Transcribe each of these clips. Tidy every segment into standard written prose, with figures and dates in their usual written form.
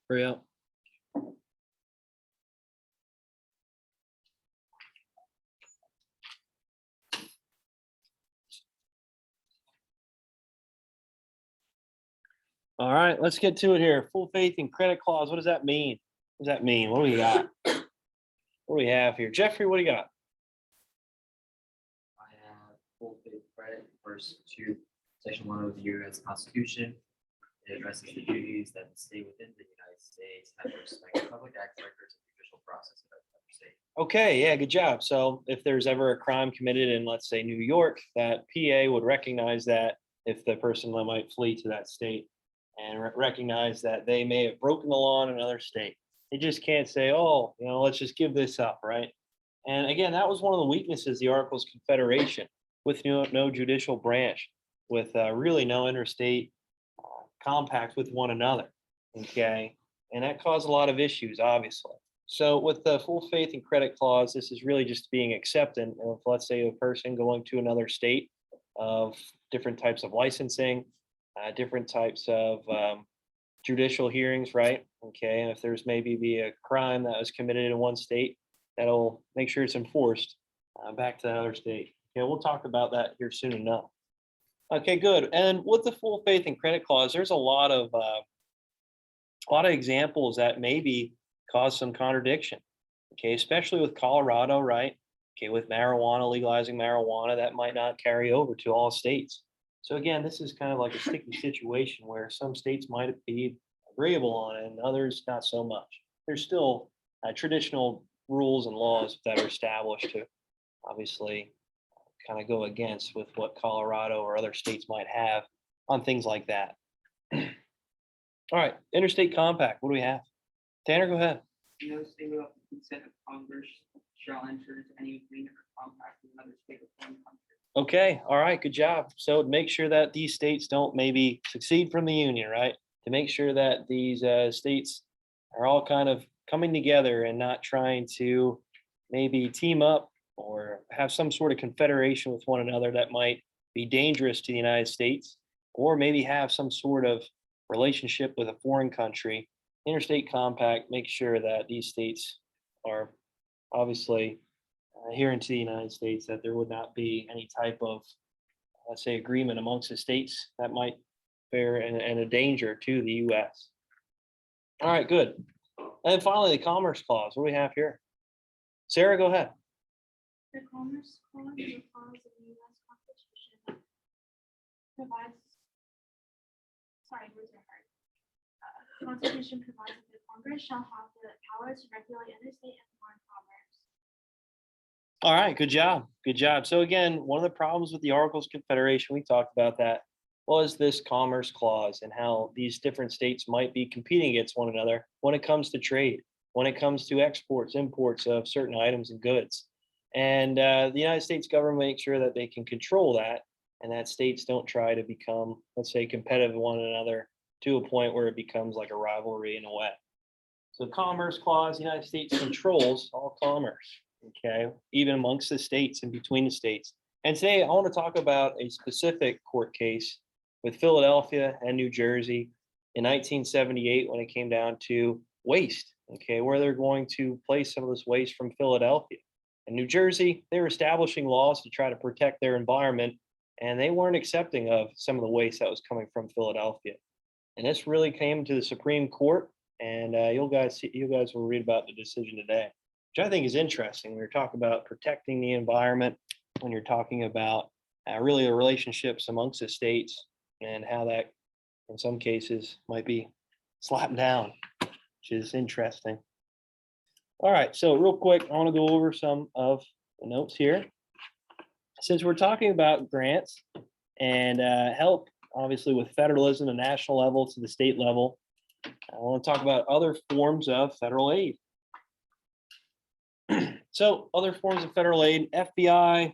Hurry up. All right, let's get to it here. Full faith and credit clause. What does that mean? What does that mean? What do we got? What do we have here? Jeffrey, what do you got? I have full faith credit refers to Section 1 of the U.S. Constitution. It addresses the duties that the state within the United States have to respect public act records and the official process of every state. Okay, yeah, good job. So if there's ever a crime committed in, let's say, New York, that PA would recognize that if the person might flee to that state and recognize that they may have broken the law in another state. They just can't say, oh, let's just give this up, right? And again, that was one of the weaknesses of the Articles of Confederation, with no judicial branch, with really no interstate compact with one another, okay? And that caused a lot of issues, obviously. So with the full faith and credit clause, this is really just being accepted of, let's say, a person going to another state of different types of licensing, different types of judicial hearings, right? Okay, and if there's maybe be a crime that was committed in one state, that'll make sure it's enforced back to another state. Okay, we'll talk about that here soon enough. Okay, good. And with the full faith and credit clause, there's a lot of examples that maybe cause some contradiction. Okay, especially with Colorado, right? Okay, with marijuana, legalizing marijuana, that might not carry over to all states. So again, this is kind of like a sticky situation where some states might be agreeable on it and others not so much. There's still traditional rules and laws that are established to obviously kind of go against with what Colorado or other states might have on things like that. All right, Interstate Compact, what do we have? Tanner, go ahead. No state without the consent of Congress shall enter into any agreement or compact with another state or foreign country. Okay, all right, good job. So make sure that these states don't maybe succeed from the union, right? To make sure that these states are all kind of coming together and not trying to maybe team up or have some sort of confederation with one another that might be dangerous to the United States, or maybe have some sort of relationship with a foreign country. Interstate Compact makes sure that these states are obviously adhering to the United States, that there would not be any type of, let's say, agreement amongst the states that might bear and a danger to the U.S. All right, good. And then finally, the Commerce Clause. What do we have here? Sarah, go ahead. The Commerce Clause is a clause of the U.S. Constitution that provides, words are hard. The Constitution provides that the Congress shall have the power to regulate interstate and foreign commerce. All right, good job. Good job. So again, one of the problems with the Articles of Confederation, we talked about that, was this Commerce Clause and how these different states might be competing against one another when it comes to trade, when it comes to exports, imports of certain items and goods. And the United States government makes sure that they can control that and that states don't try to become, let's say, competitive with one another to a point where it becomes like a rivalry in a way. So Commerce Clause, the United States controls all commerce, okay, even amongst the states and between the states. And today I want to talk about a specific court case with Philadelphia and New Jersey in 1978 when it came down to waste, okay, where they're going to place some of this waste from Philadelphia. In New Jersey, they were establishing laws to try to protect their environment, and they weren't accepting of some of the waste that was coming from Philadelphia. And this really came to the Supreme Court, and you guys will read about the decision today, which I think is interesting. When you're talking about protecting the environment, when you're talking about really the relationships amongst the states and how that, in some cases, might be slapped down, which is interesting. All right, so real quick, I want to go over some of the notes here. Since we're talking about grants and help, obviously, with federalism, the national level to the state level, I want to talk about other forms of federal aid. So other forms of federal aid, FBI,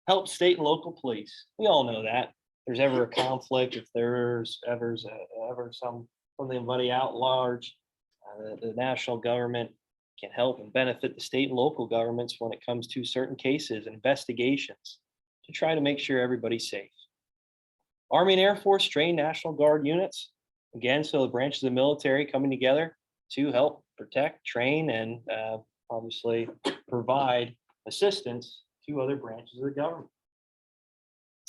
help state and local police. We all know that. If there's ever a conflict, if there's ever somebody out large, the national government can help and benefit the state and local governments when it comes to certain cases and investigations to try to make sure everybody's safe. Army and Air Force train National Guard units. Again, so the branches of the military coming together to help protect, train, and obviously provide assistance to other branches of the government.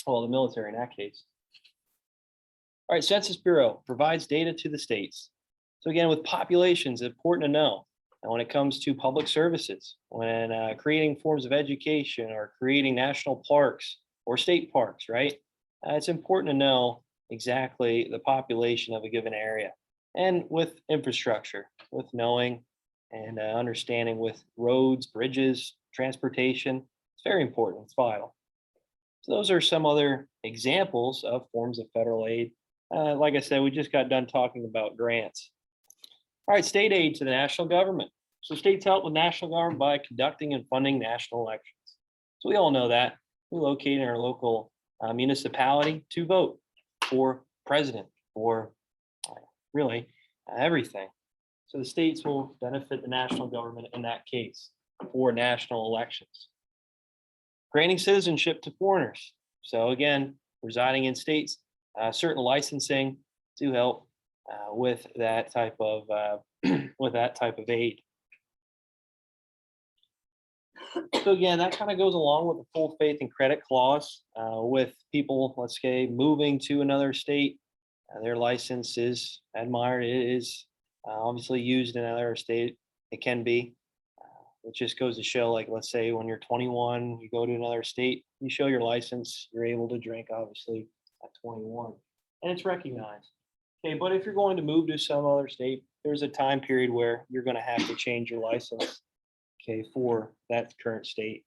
Well, the military in that case. All right, Census Bureau provides data to the states. So again, with populations, it's important to know. And when it comes to public services, when creating forms of education or creating national parks or state parks, right? It's important to know exactly the population of a given area. And with infrastructure, with knowing and understanding with roads, bridges, transportation, it's very important, it's vital. So those are some other examples of forms of federal aid. Like I said, we just got done talking about grants. All right, state aid to the national government. So states help with national government by conducting and funding national elections. So we all know that. We locate in our local municipality to vote for president, for really everything. So the states will benefit the national government in that case for national elections. Granting citizenship to foreigners. So again, residing in states, certain licensing to help with that type of aid. So again, that kind of goes along with the full faith and credit clause with people, let's say, moving to another state. Their license is admired. It is obviously used in another state. It can be. It just goes to show, like, let's say when you're 21, you go to another state, you show your license, you're able to drink, obviously, at 21, and it's recognized. Okay, but if you're going to move to some other state, there's a time period where you're going to have to change your license, okay, for that current state.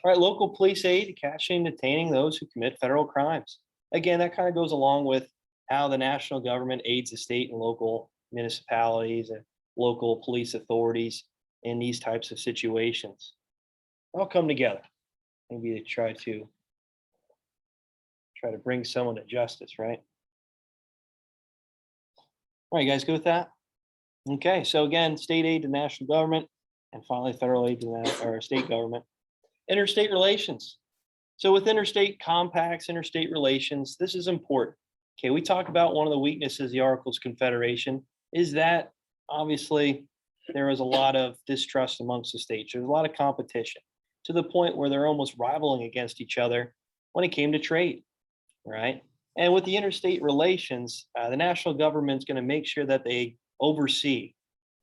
All right, local police aid, catching and detaining those who commit federal crimes. Again, that kind of goes along with how the national government aids the state and local municipalities and local police authorities in these types of situations. All come together. Maybe to try to bring someone to justice, right? All right, you guys good with that? Okay, so again, state aid to national government, and finally federal aid to the state government. Interstate relations. So with interstate compacts, interstate relations, this is important. Okay, we talk about one of the weaknesses of the Articles of Confederation is that obviously there is a lot of distrust amongst the states. There's a lot of competition to the point where they're almost rivaling against each other when it came to trade, right? And with the interstate relations, the national government's going to make sure that they oversee,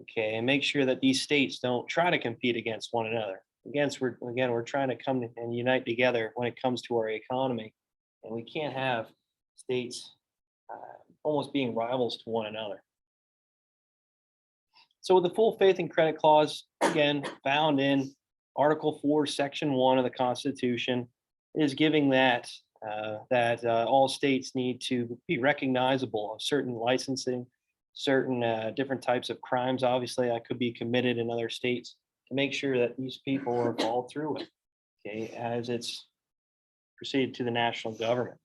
okay, and make sure that these states don't try to compete against one another. We're trying to come and unite together when it comes to our economy, and we can't have states almost being rivals to one another. So with the full faith and credit clause, again, found in Article 4, Section 1 of the Constitution, is giving that all states need to be recognizable of certain licensing, certain different types of crimes, obviously, that could be committed in other states, to make sure that these people are followed through with, okay, as it's proceeded to the national government.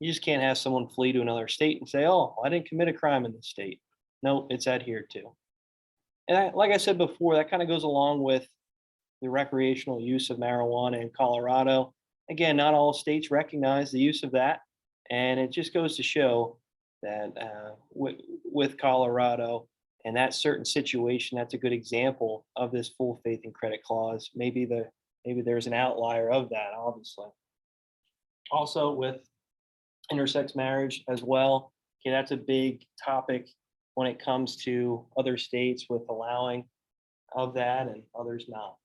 You just can't have someone flee to another state and say, oh, I didn't commit a crime in this state. No, it's adhered to. And like I said before, that kind of goes along with the recreational use of marijuana in Colorado. Again, not all states recognize the use of that. And it just goes to show that with Colorado and that certain situation, that's a good example of this full faith and credit clause. Maybe there's an outlier of that, obviously. Also with intersex marriage as well. Okay, that's a big topic when it comes to other states with allowing of that and others not.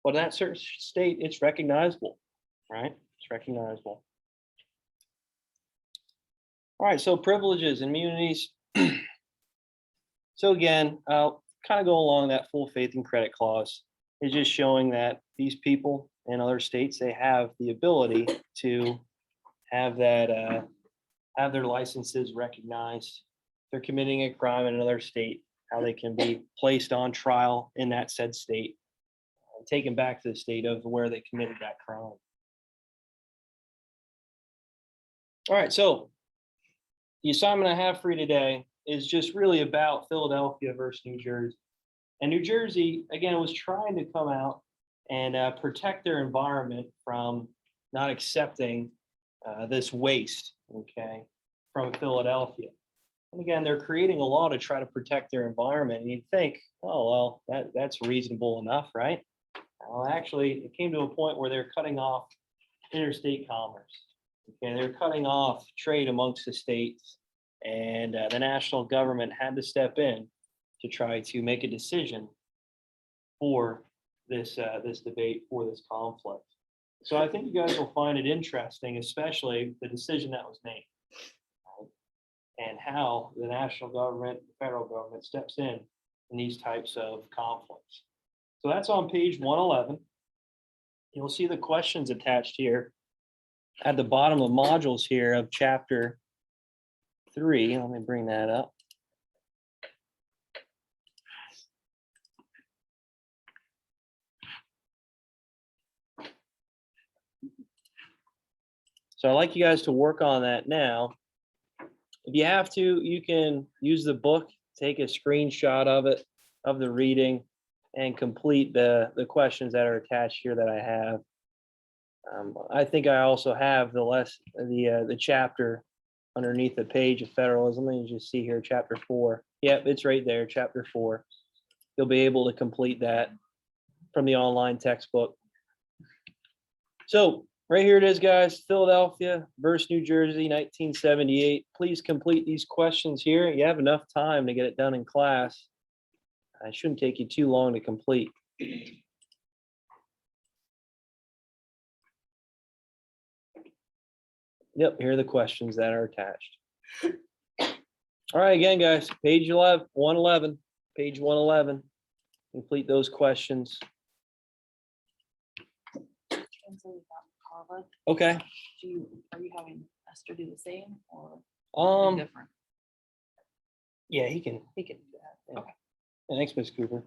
But in that certain state, it's recognizable, right? It's recognizable. All right, so privileges and immunities. So again, I'll kind of go along that full faith and credit clause. It's just showing that these people in other states, they have the ability to have that have their licenses recognized. If they're committing a crime in another state, how they can be placed on trial in that said state and taken back to the state of where they committed that crime. All right, so the assignment I have for you today is just really about Philadelphia versus New Jersey. And New Jersey, again, was trying to come out and protect their environment from not accepting this waste, okay, from Philadelphia. And again, they're creating a law to try to protect their environment. And you'd think, oh, well, that's reasonable enough, right? Well, actually, it came to a point where they're cutting off interstate commerce. Okay, they're cutting off trade amongst the states. And the national government had to step in to try to make a decision for this debate, for this conflict. So I think you guys will find it interesting, especially the decision that was made, right? And how the national government, the federal government steps in these types of conflicts. So that's on page 111. You'll see the questions attached here at the bottom of modules here of chapter 3. Let me bring that up. So I'd like you guys to work on that now. If you have to, you can use the book, take a screenshot of it, of the reading, and complete the questions that are attached here that I have. I think I also have the chapter underneath the page of federalism. Let me just see here, chapter 4. Yep, it's right there, chapter 4. You'll be able to complete that from the online textbook. So right here it is, guys. Philadelphia versus New Jersey, 1978. Please complete these questions here. You have enough time to get it done in class. It shouldn't take you too long to complete. Yep, here are the questions that are attached. All right, again, guys, page 111, page 111. Complete those questions. Translate that, Carla. Okay. Are you having Esther do the same or Um, different? yeah, he can. He can do that. Yeah. Thanks, Ms. Cooper.